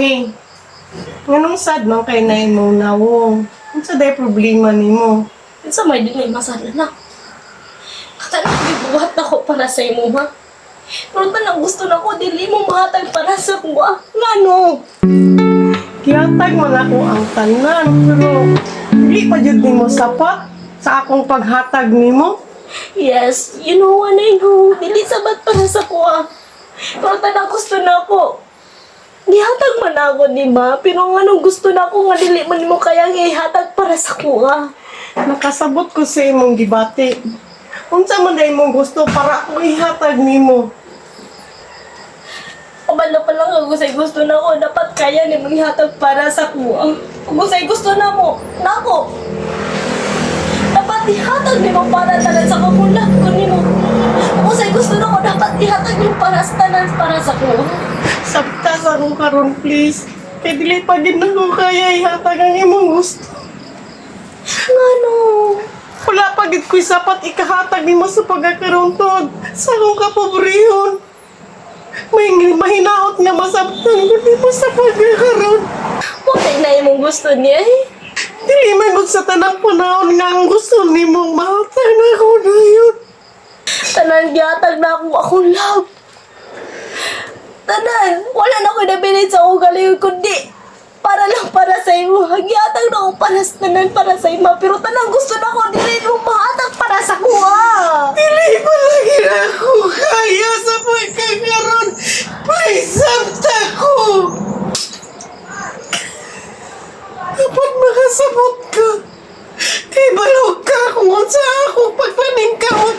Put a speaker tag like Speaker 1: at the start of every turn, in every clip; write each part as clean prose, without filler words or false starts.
Speaker 1: Hey, nganong sad man kay nay mo nawong? Unsa day problema nimo?
Speaker 2: Sa may di may masala na. Katalang gibuhat ako para sa imo, ha? Pero tanang gusto na ko, dili mo mahatag para sa kuha. Ngano?
Speaker 1: Gihatag man ako ang tanan, pero dili pa jud nimo sapat sa akong paghatag nimo.
Speaker 2: Yes, you know what I know. Dili sabat para sa kuha. Pero tanang gusto na ko. Gihatag man ako, di ba? Pero ngano gusto na ko nga dili man mo kaya gihatag para sa kuha.
Speaker 1: Nakasabot ko sa imong gibati. Unsa man day mo gusto para ako ihatag nimo?
Speaker 2: Kabalo pa lang ako say gusto na ko. Dapat kaya ni mong ihatag para sa kuha. Kung say gusto na mo, nako. Dapat ihatag ni mo para tanan sa kakulak ko ni mo. Kung say gusto na ko, dapat ihatag ni mo para sa tanan para sa kuha.
Speaker 1: Sabtas ako karon, please. Kay dili pa gid nako kaya ihatag ang imong gusto.
Speaker 2: Ngano?
Speaker 1: Wala pa gid ko'y sapat ikahatag nimo sa pagkakarontod sa akong kapobrehon. May mahinaot nga masabtan ko nimo sa pagkakaroon.
Speaker 2: Okay na imong gusto niya eh.
Speaker 1: Dili man gud sa tanang panahon nga ang gusto nimong mahatag na ako dayon.
Speaker 2: Tanan gihatag na ako akong love. Tanan, wala na ko nabilin sa ugali kundi para lang para sa imo. Gihatag na ako para sa tanan para sa ima. Pero tanan gusto na ko dili mo mahatag para sa kuha.
Speaker 1: Dili pa lagi ako kaya sa pagkakaroon. Please, sabta ko. Dapat makasabot ka. Kay balog ka kung unsa ako pagpaningkamot.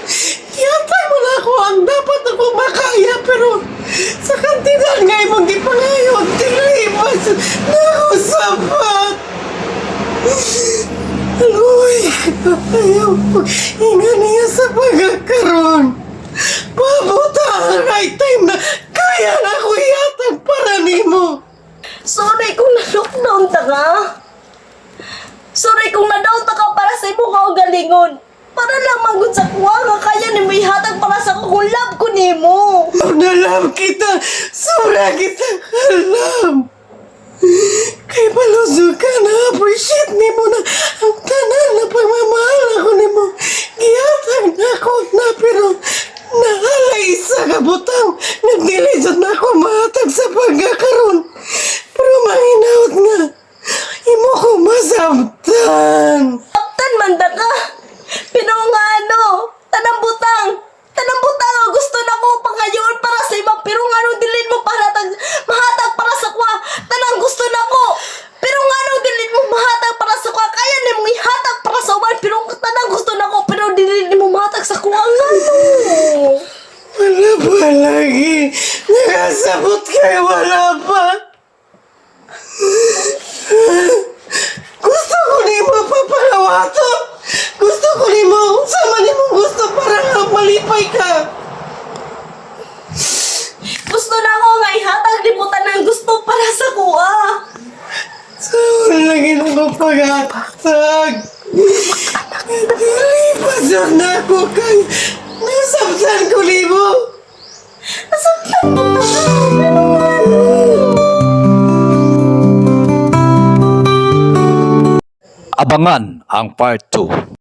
Speaker 1: Yatay mo na ako ang dapat ako makaya pero sa kantidad nga imong gipangayon, dili pa na ako sapat. Aluy, ayaw ko inga niya sa pagkakaroon. Pabuta ang right time na kaya na ako yatag para nimo.
Speaker 2: Sorry kung na-lockdown ta ka. Sorry kung na-down ta ka para sa imo kaugalingon. Para lang magud sa kuha nga kaya ni mo ihatag para sa kung love ko nimo.
Speaker 1: Nalam kita, sura kita alam. Kay palusog ka na, appreciate nimo na ang tanan na pagmamahal ako nimo. Gihatag na ako na pero nahalay isa ka butang. Nagdilizot na ako mahatag sa pagkakaroon. Pero mahinaot nga, imo ko masabtan.
Speaker 2: Kaptan man ta ka. Pero nga ano, tanang butang ang gusto na ko pangayon para sa iba. Pero nga ano, dilin mo para mahatag para sa kwa. Tanang gusto na ko. Pero nga ano, dilin mo mahatag para sa kwa. Kaya ni mo ihatag para sa uban. Pero tanang gusto na ko. Pero dilin mo mahatag sa kwa. Nga ano.
Speaker 1: Wala pa lagi. Nakasabot kayo, wala pa. Gusto ko ni mo papalawato. Gusto ko ni mo. Sama ni mo gusto para nga malipay ka.
Speaker 2: Gusto na ko nga ihatag ni mo tanang gusto para sa kuha.
Speaker 1: Saan lagi nung kapag-atag? Dilipasan na ako kay nasabtan ko ni mo.
Speaker 2: Nasaktan mo na ka. Pero ano?
Speaker 3: Abangan ang part 2.